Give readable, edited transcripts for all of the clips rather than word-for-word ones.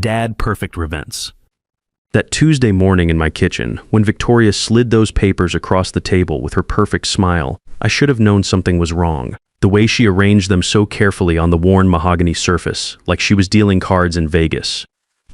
Dad Perfect Events. That Tuesday morning in my kitchen, when Victoria slid those papers across the table with her perfect smile, I should have known something was wrong. The way she arranged them so carefully on the worn mahogany surface, like she was dealing cards in Vegas.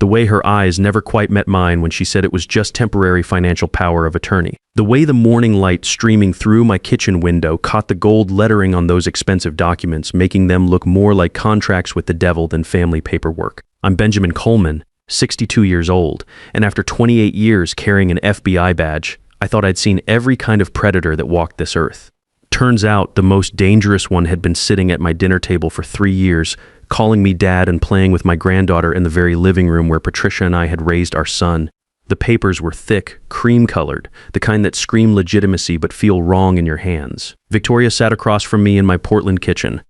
The way her eyes never quite met mine when she said it was just temporary financial power of attorney. The way the morning light streaming through my kitchen window caught the gold lettering on those expensive documents, making them look more like contracts with the devil than family paperwork. I'm Benjamin Coleman, 62 years old, and after 28 years carrying an FBI badge, I thought I'd seen every kind of predator that walked this earth. Turns out the most dangerous one had been sitting at my dinner table for 3 years, calling me dad and playing with my granddaughter in the very living room where Patricia and I had raised our son. The papers were thick, cream-colored, the kind that scream legitimacy but feel wrong in your hands. Victoria sat across from me in my Portland kitchen,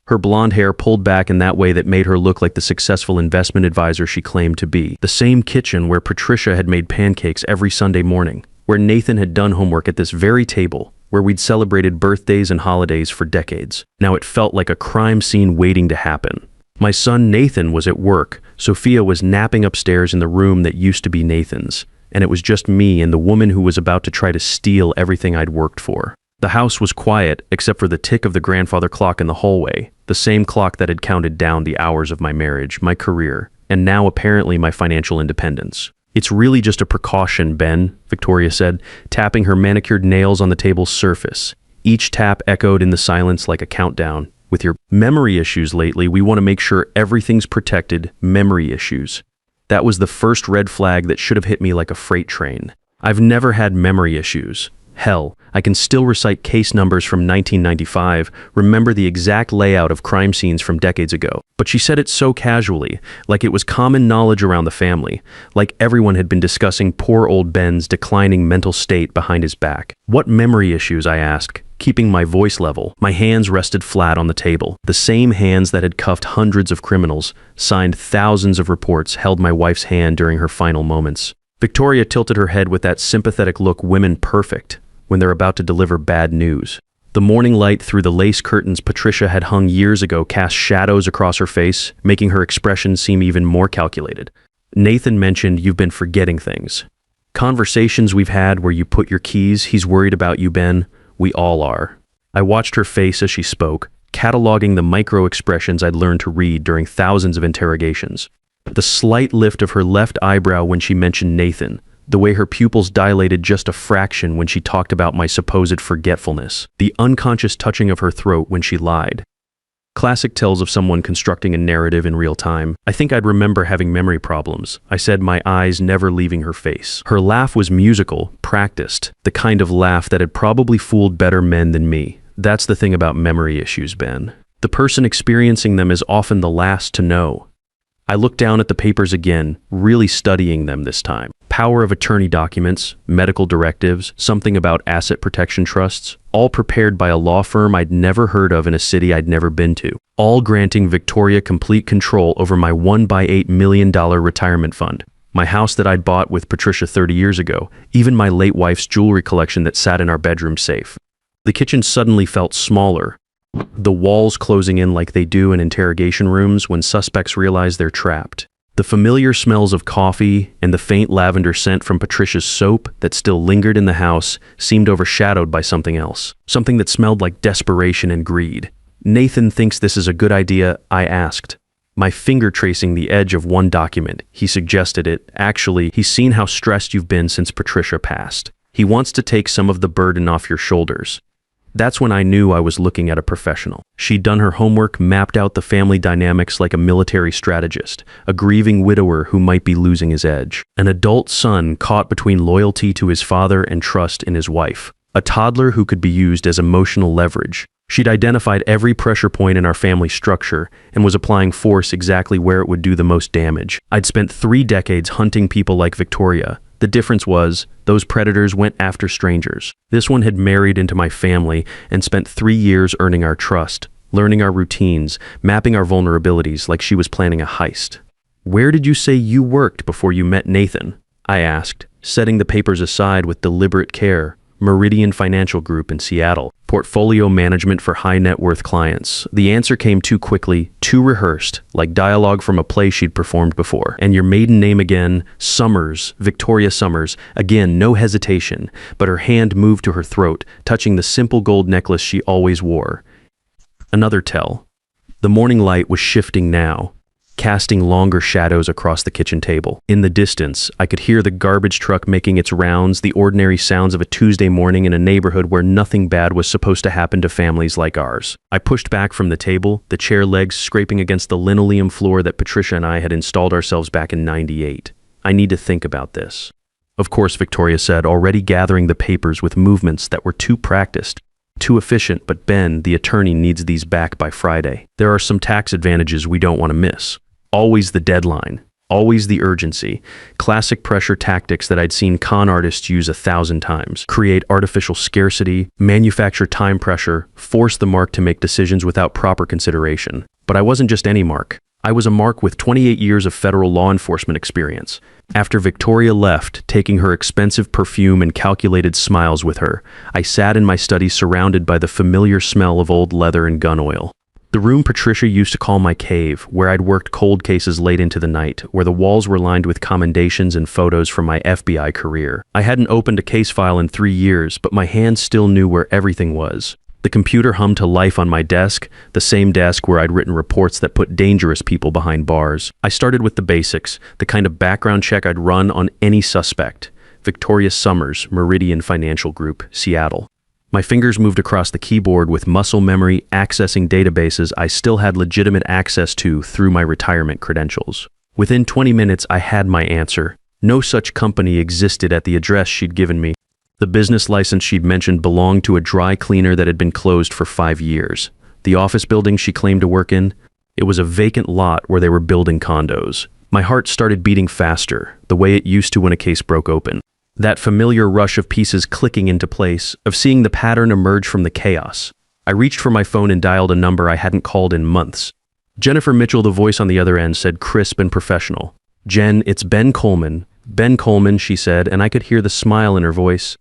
her blonde hair pulled back in that way that made her look like the successful investment advisor she claimed to be. The same kitchen where Patricia had made pancakes every Sunday morning, where Nathan had done homework at this very table, where we'd celebrated birthdays and holidays for decades. Now it felt like a crime scene waiting to happen. My son Nathan was at work. Sophia was napping upstairs in the room that used to be Nathan's, and it was just me and the woman who was about to try to steal everything I'd worked for. The house was quiet except for the tick of the grandfather clock in the hallway, the same clock that had counted down the hours of my marriage, my career, and now apparently my financial independence. "It's really just a precaution, Ben," Victoria said, tapping her manicured nails on the table's surface. Each tap echoed in the silence like a countdown. "With your memory issues lately, we want to make sure everything's protected. Memory issues." That was the first red flag that should have hit me like a freight train. I've never had memory issues. Hell, I can still recite case numbers from 1995, remember the exact layout of crime scenes from decades ago. But she said it so casually, like it was common knowledge around the family, like everyone had been discussing poor old Ben's declining mental state behind his back. "What memory issues?" I asked, keeping my voice level. My hands rested flat on the table. The same hands that had cuffed hundreds of criminals, signed thousands of reports, held my wife's hand during her final moments. Victoria tilted her head with that sympathetic look women perfect when they're about to deliver bad news. The morning light through the lace curtains Patricia had hung years ago cast shadows across her face, making her expression seem even more calculated. "Nathan mentioned you've been forgetting things. Conversations we've had where you put your keys, he's worried about you, Ben. We all are." I watched her face as she spoke, cataloging the micro-expressions I'd learned to read during thousands of interrogations. The slight lift of her left eyebrow when she mentioned Nathan, the way her pupils dilated just a fraction when she talked about my supposed forgetfulness, the unconscious touching of her throat when she lied. Classic tells of someone constructing a narrative in real time. "I think I'd remember having memory problems," I said, my eyes never leaving her face. Her laugh was musical, practiced, the kind of laugh that had probably fooled better men than me. "That's the thing about memory issues, Ben. The person experiencing them is often the last to know." I looked down at the papers again, really studying them this time. Power of attorney documents, medical directives, something about asset protection trusts, all prepared by a law firm I'd never heard of in a city I'd never been to, all granting Victoria complete control over my $1.8 million retirement fund, my house that I'd bought with Patricia 30 years ago, even my late wife's jewelry collection that sat in our bedroom safe. The kitchen suddenly felt smaller, the walls closing in like they do in interrogation rooms when suspects realize they're trapped. The familiar smells of coffee and the faint lavender scent from Patricia's soap that still lingered in the house seemed overshadowed by something else, something that smelled like desperation and greed. "Nathan thinks this is a good idea?" I asked, my finger tracing the edge of one document. "He suggested it. Actually, he's seen how stressed you've been since Patricia passed. He wants to take some of the burden off your shoulders." That's when I knew I was looking at a professional. She'd done her homework, mapped out the family dynamics like a military strategist, a grieving widower who might be losing his edge, an adult son caught between loyalty to his father and trust in his wife, a toddler who could be used as emotional leverage. She'd identified every pressure point in our family structure and was applying force exactly where it would do the most damage. I'd spent 3 decades hunting people like Victoria. The difference was, those predators went after strangers. This one had married into my family and spent 3 years earning our trust, learning our routines, mapping our vulnerabilities like she was planning a heist. "Where did you say you worked before you met Nathan?" I asked, setting the papers aside with deliberate care, Meridian Financial Group in Seattle. Portfolio management for high net worth clients. The answer came too quickly, too rehearsed, like dialogue from a play she'd performed before. And your maiden name again, Summers, Victoria Summers. Again, no hesitation, but her hand moved to her throat, touching the simple gold necklace she always wore. Another tell. The morning light was shifting now, casting longer shadows across the kitchen table. In the distance, I could hear the garbage truck making its rounds, the ordinary sounds of a Tuesday morning in a neighborhood where nothing bad was supposed to happen to families like ours. I pushed back from the table, the chair legs scraping against the linoleum floor that Patricia and I had installed ourselves back in '98. I need to think about this. Of course, Victoria said, already gathering the papers with movements that were too practiced. Too efficient, but Ben, the attorney, needs these back by Friday. There are some tax advantages we don't want to miss. Always the deadline, always the urgency. Classic pressure tactics that I'd seen con artists use 1,000 times. Create artificial scarcity, manufacture time pressure, force the mark to make decisions without proper consideration. But I wasn't just any mark. I was a mark with 28 years of federal law enforcement experience. After Victoria left, taking her expensive perfume and calculated smiles with her, I sat in my study surrounded by the familiar smell of old leather and gun oil. The room Patricia used to call my cave, where I'd worked cold cases late into the night, where the walls were lined with commendations and photos from my FBI career. I hadn't opened a case file in 3 years, but my hands still knew where everything was. The computer hummed to life on my desk, the same desk where I'd written reports that put dangerous people behind bars. I started with the basics, the kind of background check I'd run on any suspect. Victoria Summers, Meridian Financial Group, Seattle. My fingers moved across the keyboard with muscle memory, accessing databases I still had legitimate access to through my retirement credentials. Within 20 minutes, I had my answer. No such company existed at the address she'd given me. The business license she'd mentioned belonged to a dry cleaner that had been closed for 5 years. The office building she claimed to work in, it was a vacant lot where they were building condos. My heart started beating faster, the way it used to when a case broke open. That familiar rush of pieces clicking into place, of seeing the pattern emerge from the chaos. I reached for my phone and dialed a number I hadn't called in months. Jennifer Mitchell, the voice on the other end, said crisp and professional. "Jen, it's Ben Coleman." "Ben Coleman," she said, and I could hear the smile in her voice.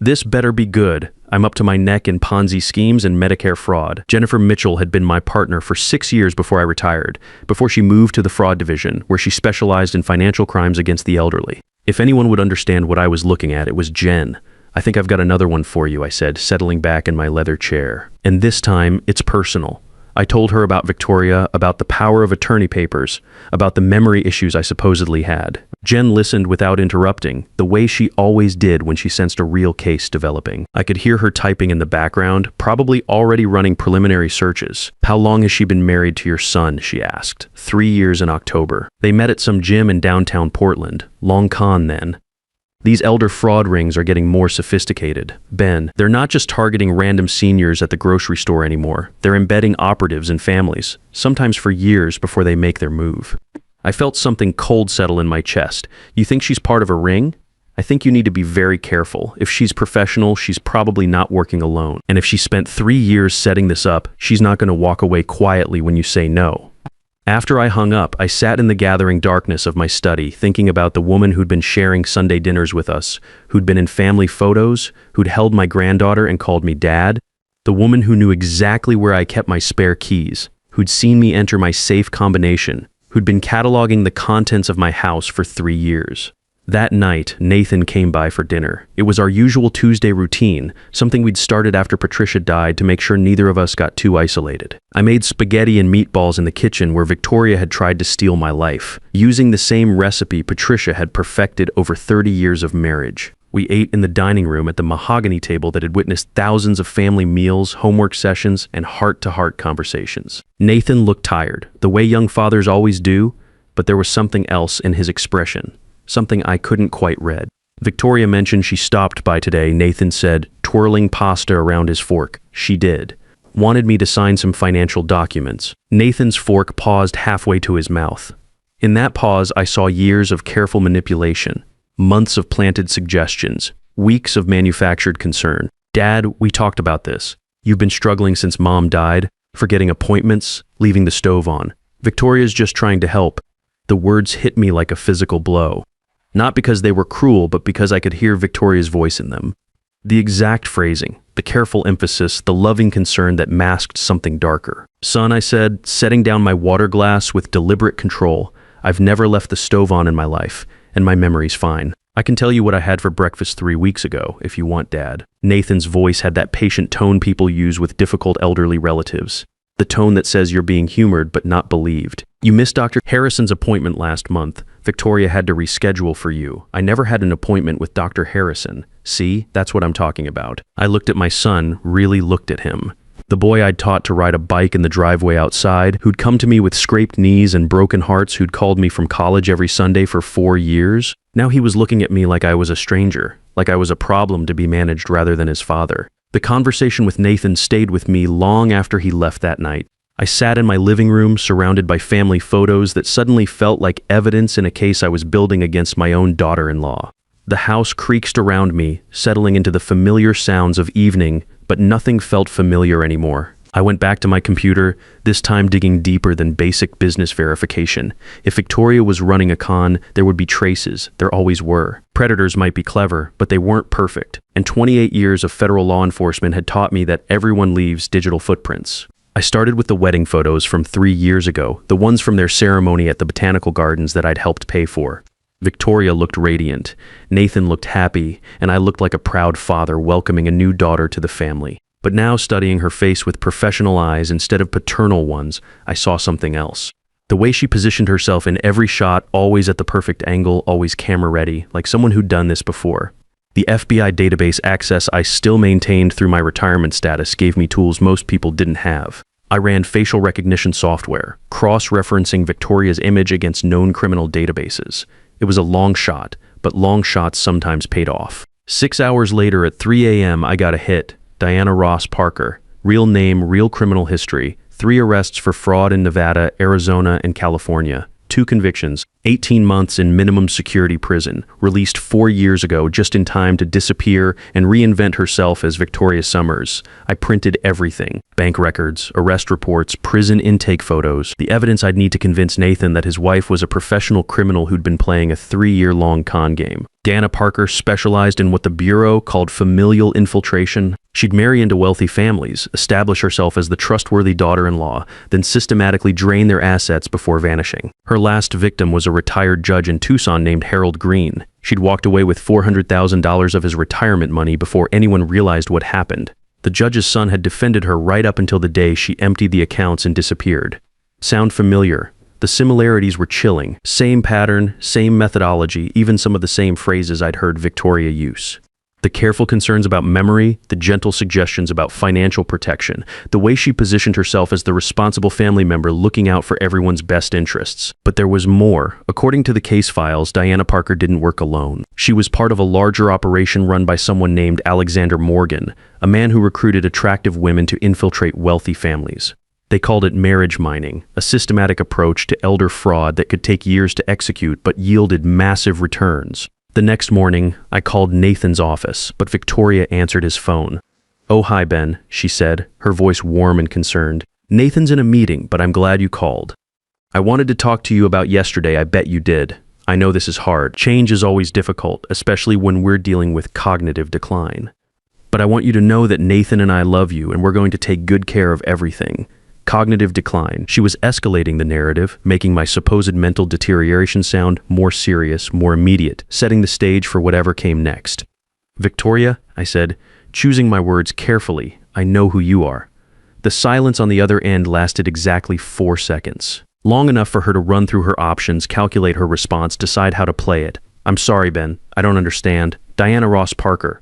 "This better be good. I'm up to my neck in Ponzi schemes and Medicare fraud." Jennifer Mitchell had been my partner for 6 years before I retired, before she moved to the fraud division, where she specialized in financial crimes against the elderly. If anyone would understand what I was looking at, it was Jen. "I think I've got another one for you," I said, settling back in my leather chair. "And this time, it's personal." I told her about Victoria, about the power of attorney papers, about the memory issues I supposedly had. Jen listened without interrupting, the way she always did when she sensed a real case developing. I could hear her typing in the background, probably already running preliminary searches. "How long has she been married to your son?" she asked. 3 years in October. They met at some gym in downtown Portland. Long con then. These elder fraud rings are getting more sophisticated. Ben, they're not just targeting random seniors at the grocery store anymore. They're embedding operatives in families, sometimes for years before they make their move. I felt something cold settle in my chest. "You think she's part of a ring? I think you need to be very careful. If she's professional, she's probably not working alone. And if she spent 3 years setting this up, she's not going to walk away quietly when you say no." After I hung up, I sat in the gathering darkness of my study, thinking about the woman who'd been sharing Sunday dinners with us, who'd been in family photos, who'd held my granddaughter and called me dad, the woman who knew exactly where I kept my spare keys, who'd seen me enter my safe combination, who'd been cataloging the contents of my house for 3 years. That night, Nathan came by for dinner. It was our usual Tuesday routine, something we'd started after Patricia died to make sure neither of us got too isolated. I made spaghetti and meatballs in the kitchen where Victoria had tried to steal my life, using the same recipe Patricia had perfected over 30 years of marriage. We ate in the dining room at the mahogany table that had witnessed thousands of family meals, homework sessions, and heart-to-heart conversations. Nathan looked tired, the way young fathers always do, but there was something else in his expression. Something I couldn't quite read. Victoria mentioned she stopped by today, Nathan said, twirling pasta around his fork. She did. Wanted me to sign some financial documents. Nathan's fork paused halfway to his mouth. In that pause, I saw years of careful manipulation, months of planted suggestions, weeks of manufactured concern. "Dad, we talked about this. You've been struggling since Mom died, forgetting appointments, leaving the stove on. Victoria's just trying to help." The words hit me like a physical blow. Not because they were cruel, but because I could hear Victoria's voice in them. The exact phrasing, the careful emphasis, the loving concern that masked something darker. "Son," I said, setting down my water glass with deliberate control, "I've never left the stove on in my life, and my memory's fine. I can tell you what I had for breakfast 3 weeks ago, if you want, Dad." Nathan's voice had that patient tone people use with difficult elderly relatives. The tone that says you're being humored but not believed. "You missed Dr. Harrison's appointment last month. Victoria had to reschedule for you. I never had an appointment with Dr. Harrison. See, that's what I'm talking about." I looked at my son, really looked at him. The boy I'd taught to ride a bike in the driveway outside, who'd come to me with scraped knees and broken hearts, who'd called me from college every Sunday for 4 years. Now he was looking at me like I was a stranger, like I was a problem to be managed rather than his father. The conversation with Nathan stayed with me long after he left that night. I sat in my living room, surrounded by family photos that suddenly felt like evidence in a case I was building against my own daughter-in-law. The house creaked around me, settling into the familiar sounds of evening, but nothing felt familiar anymore. I went back to my computer, this time digging deeper than basic business verification. If Victoria was running a con, there would be traces. There always were. Predators might be clever, but they weren't perfect. And 28 years of federal law enforcement had taught me that everyone leaves digital footprints. I started with the wedding photos from 3 years ago, the ones from their ceremony at the botanical gardens that I'd helped pay for. Victoria looked radiant, Nathan looked happy, and I looked like a proud father welcoming a new daughter to the family. But now, studying her face with professional eyes instead of paternal ones, I saw something else. The way she positioned herself in every shot, always at the perfect angle, always camera-ready, like someone who'd done this before. The FBI database access I still maintained through my retirement status gave me tools most people didn't have. I ran facial recognition software, cross-referencing Victoria's image against known criminal databases. It was a long shot, but long shots sometimes paid off. 6 hours later at 3 a.m., I got a hit. Diana Ross Parker. Real name, real criminal history. 3 arrests for fraud in Nevada, Arizona, and California. 2 convictions. 18 months in minimum security prison. Released 4 years ago, just in time to disappear and reinvent herself as Victoria Summers. I printed everything. Bank records, arrest reports, prison intake photos. The evidence I'd need to convince Nathan that his wife was a professional criminal who'd been playing a 3-year-long con game. Diana Parker specialized in what the Bureau called familial infiltration. She'd marry into wealthy families, establish herself as the trustworthy daughter-in-law, then systematically drain their assets before vanishing. Her last victim was a retired judge in Tucson named Harold Green. She'd walked away with $400,000 of his retirement money before anyone realized what happened. The judge's son had defended her right up until the day she emptied the accounts and disappeared. Sound familiar? The similarities were chilling. Same pattern, same methodology, even some of the same phrases I'd heard Victoria use. The careful concerns about memory, the gentle suggestions about financial protection, the way she positioned herself as the responsible family member looking out for everyone's best interests. But there was more. According to the case files, Diana Parker didn't work alone. She was part of a larger operation run by someone named Alexander Morgan, a man who recruited attractive women to infiltrate wealthy families. They called it marriage mining, a systematic approach to elder fraud that could take years to execute but yielded massive returns. The next morning, I called Nathan's office, but Victoria answered his phone. "Oh, hi, Ben," she said, her voice warm and concerned. "Nathan's in a meeting, but I'm glad you called. I wanted to talk to you about yesterday. I bet you did. I know this is hard. Change is always difficult, especially when we're dealing with cognitive decline. But I want you to know that Nathan and I love you, and we're going to take good care of everything." Cognitive decline. She was escalating the narrative, making my supposed mental deterioration sound more serious, more immediate, setting the stage for whatever came next. "Victoria," I said, choosing my words carefully, "I know who you are." The silence on the other end lasted exactly 4 seconds. Long enough for her to run through her options, calculate her response, decide how to play it. "I'm sorry, Ben. I don't understand. Diana Ross Parker.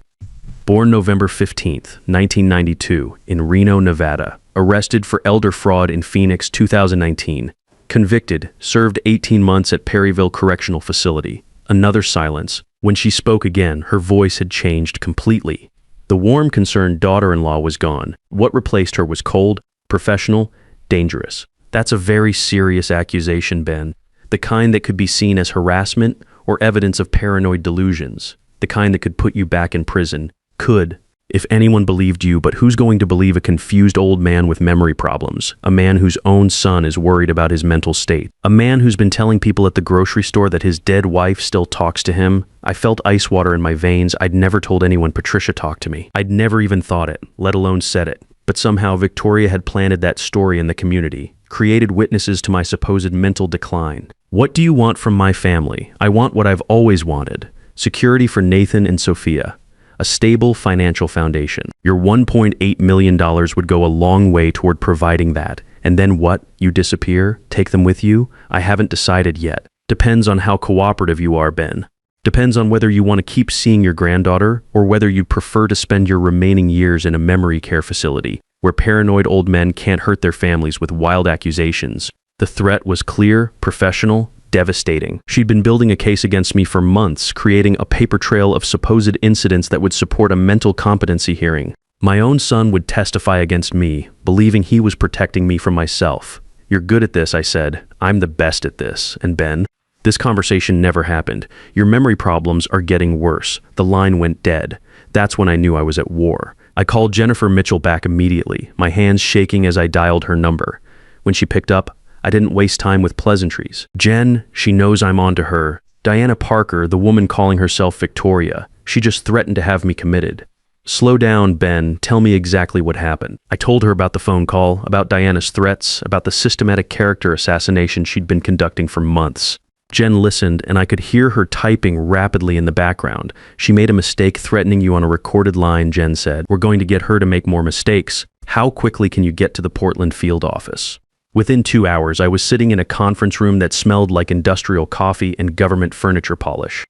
Born November 15th, 1992, in Reno, Nevada. Arrested for elder fraud in Phoenix, 2019. Convicted, served 18 months at Perryville Correctional Facility." Another silence. When she spoke again, her voice had changed completely. The warm, concerned daughter-in-law was gone. What replaced her was cold, professional, dangerous. That's a very serious accusation, Ben. The kind that could be seen as harassment or evidence of paranoid delusions. The kind that could put you back in prison. Could, If anyone believed you, but who's going to believe a confused old man with memory problems? A man whose own son is worried about his mental state? A man who's been telling people at the grocery store that his dead wife still talks to him? I felt ice water in my veins. I'd never told anyone Patricia talked to me. I'd never even thought it, let alone said it. But somehow Victoria had planted that story in the community, created witnesses to my supposed mental decline. What do you want from my family? I want what I've always wanted. Security for Nathan and Sophia. A stable financial foundation. Your $1.8 million would go a long way toward providing that. And then what? You disappear? Take them with you? I haven't decided yet. Depends on how cooperative you are, Ben. Depends on whether you want to keep seeing your granddaughter or whether you'd prefer to spend your remaining years in a memory care facility where paranoid old men can't hurt their families with wild accusations. The threat was clear, professional, devastating. She'd been building a case against me for months, creating a paper trail of supposed incidents that would support a mental competency hearing. My own son would testify against me, believing he was protecting me from myself. You're good at this, I said. I'm the best at this. And Ben, this conversation never happened. Your memory problems are getting worse. The line went dead. That's when I knew I was at war. I called Jennifer Mitchell back immediately, my hands shaking as I dialed her number. When she picked up, I didn't waste time with pleasantries. Jen, she knows I'm on to her. Diana Parker, the woman calling herself Victoria, she just threatened to have me committed. Slow down, Ben. Tell me exactly what happened. I told her about the phone call, about Diana's threats, about the systematic character assassination she'd been conducting for months. Jen listened, and I could hear her typing rapidly in the background. She made a mistake threatening you on a recorded line, Jen said. We're going to get her to make more mistakes. How quickly can you get to the Portland field office? Within 2 hours, I was sitting in a conference room that smelled like industrial coffee and government furniture polish.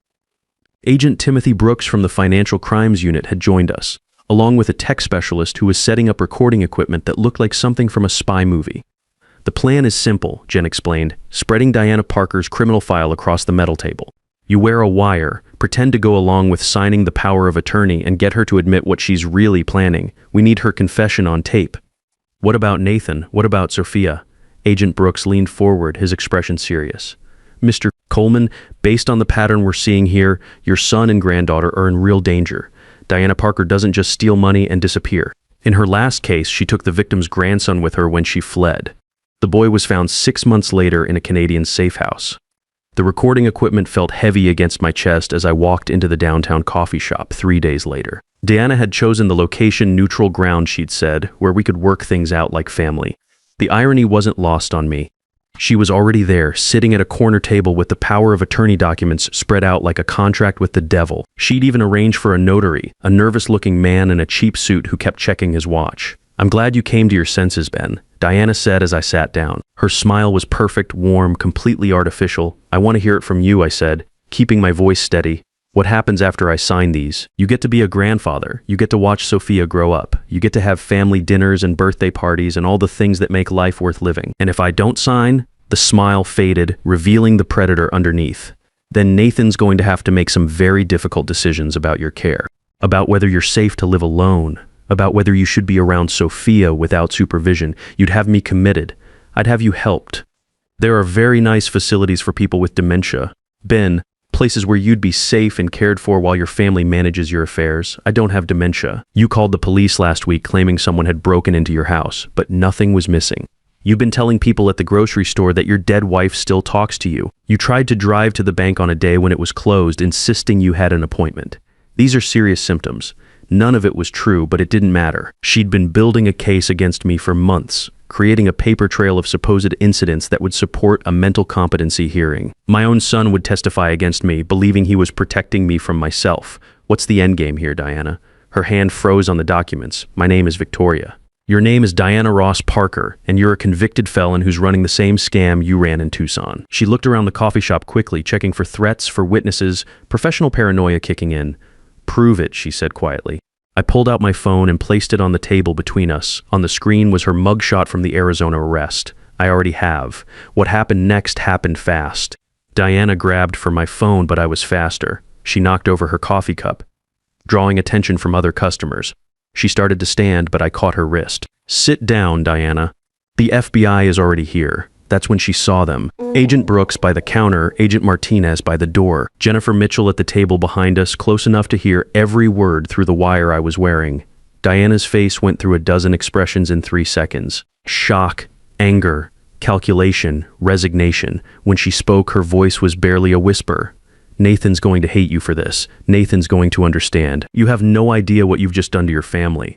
Agent Timothy Brooks from the Financial Crimes Unit had joined us, along with a tech specialist who was setting up recording equipment that looked like something from a spy movie. The plan is simple, Jen explained, spreading Diana Parker's criminal file across the metal table. You wear a wire, pretend to go along with signing the power of attorney and get her to admit what she's really planning. We need her confession on tape. What about Nathan? What about Sophia? Agent Brooks leaned forward, his expression serious. Mr. Coleman, based on the pattern we're seeing here, your son and granddaughter are in real danger. Diana Parker doesn't just steal money and disappear. In her last case, she took the victim's grandson with her when she fled. The boy was found 6 months later in a Canadian safe house. The recording equipment felt heavy against my chest as I walked into the downtown coffee shop 3 days later. Diana had chosen the location-neutral ground, she'd said, where we could work things out like family. The irony wasn't lost on me. She was already there, sitting at a corner table with the power of attorney documents spread out like a contract with the devil. She'd even arranged for a notary, a nervous-looking man in a cheap suit who kept checking his watch. I'm glad you came to your senses, Ben, Diana said as I sat down. Her smile was perfect, warm, completely artificial. I want to hear it from you, I said, keeping my voice steady. What happens after I sign these? You get to be a grandfather. You get to watch Sophia grow up. You get to have family dinners and birthday parties and all the things that make life worth living. And if I don't sign, the smile faded, revealing the predator underneath. Then Nathan's going to have to make some very difficult decisions about your care, about whether you're safe to live alone, about whether you should be around Sophia without supervision. You'd have me committed. I'd have you helped. There are very nice facilities for people with dementia. Ben, places where you'd be safe and cared for while your family manages your affairs. I don't have dementia. You called the police last week claiming someone had broken into your house, but nothing was missing. You've been telling people at the grocery store that your dead wife still talks to you. You tried to drive to the bank on a day when it was closed, insisting you had an appointment. These are serious symptoms. None of it was true, but it didn't matter. She'd been building a case against me for months, creating a paper trail of supposed incidents that would support a mental competency hearing. My own son would testify against me, believing he was protecting me from myself. What's the endgame here, Diana? Her hand froze on the documents. My name is Victoria. Your name is Diana Ross Parker, and you're a convicted felon who's running the same scam you ran in Tucson. She looked around the coffee shop quickly, checking for threats, for witnesses, professional paranoia kicking in. Prove it, she said quietly. I pulled out my phone and placed it on the table between us. On the screen was her mugshot from the Arizona arrest. I already have. What happened next happened fast. Diana grabbed for my phone, but I was faster. She knocked over her coffee cup, drawing attention from other customers. She started to stand, but I caught her wrist. Sit down, Diana. The FBI is already here. That's when she saw them. Agent Brooks by the counter, Agent Martinez by the door, Jennifer Mitchell at the table behind us, close enough to hear every word through the wire I was wearing. Diana's face went through a dozen expressions in 3 seconds. Shock, anger, calculation, resignation. When she spoke, her voice was barely a whisper. Nathan's going to hate you for this. Nathan's going to understand. You have no idea what you've just done to your family.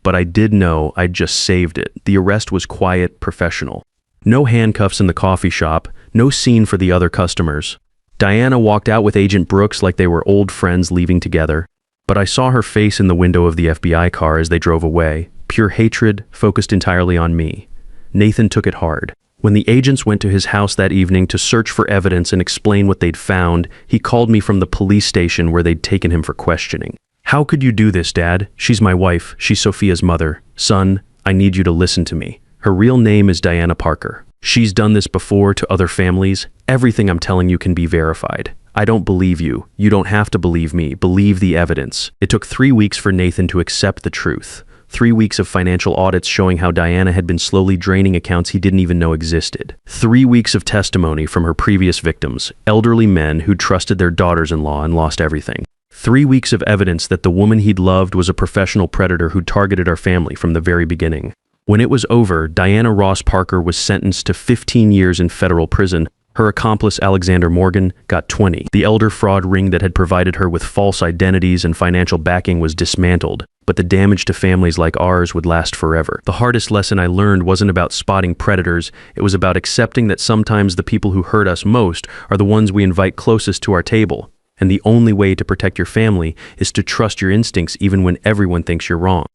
But I did know I'd just saved it. The arrest was quiet, professional. No handcuffs in the coffee shop, no scene for the other customers. Diana walked out with Agent Brooks like they were old friends leaving together. But I saw her face in the window of the FBI car as they drove away. Pure hatred, focused entirely on me. Nathan took it hard. When the agents went to his house that evening to search for evidence and explain what they'd found, he called me from the police station where they'd taken him for questioning. How could you do this, Dad? She's my wife. She's Sophia's mother. Son, I need you to listen to me. Her real name is Diana Parker. She's done this before to other families. Everything I'm telling you can be verified. I don't believe you. You don't have to believe me. Believe the evidence. It took 3 weeks for Nathan to accept the truth. 3 weeks of financial audits showing how Diana had been slowly draining accounts he didn't even know existed. 3 weeks of testimony from her previous victims, elderly men who trusted their daughters-in-law and lost everything. 3 weeks of evidence that the woman he'd loved was a professional predator who targeted our family from the very beginning. When it was over, Diana Ross Parker was sentenced to 15 years in federal prison. Her accomplice, Alexander Morgan, got 20. The elder fraud ring that had provided her with false identities and financial backing was dismantled, but the damage to families like ours would last forever. The hardest lesson I learned wasn't about spotting predators, it was about accepting that sometimes the people who hurt us most are the ones we invite closest to our table. And the only way to protect your family is to trust your instincts even when everyone thinks you're wrong.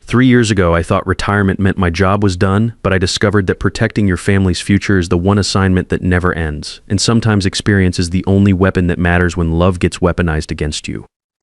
3 years ago, I thought retirement meant my job was done, but I discovered that protecting your family's future is the one assignment that never ends, and sometimes experience is the only weapon that matters when love gets weaponized against you.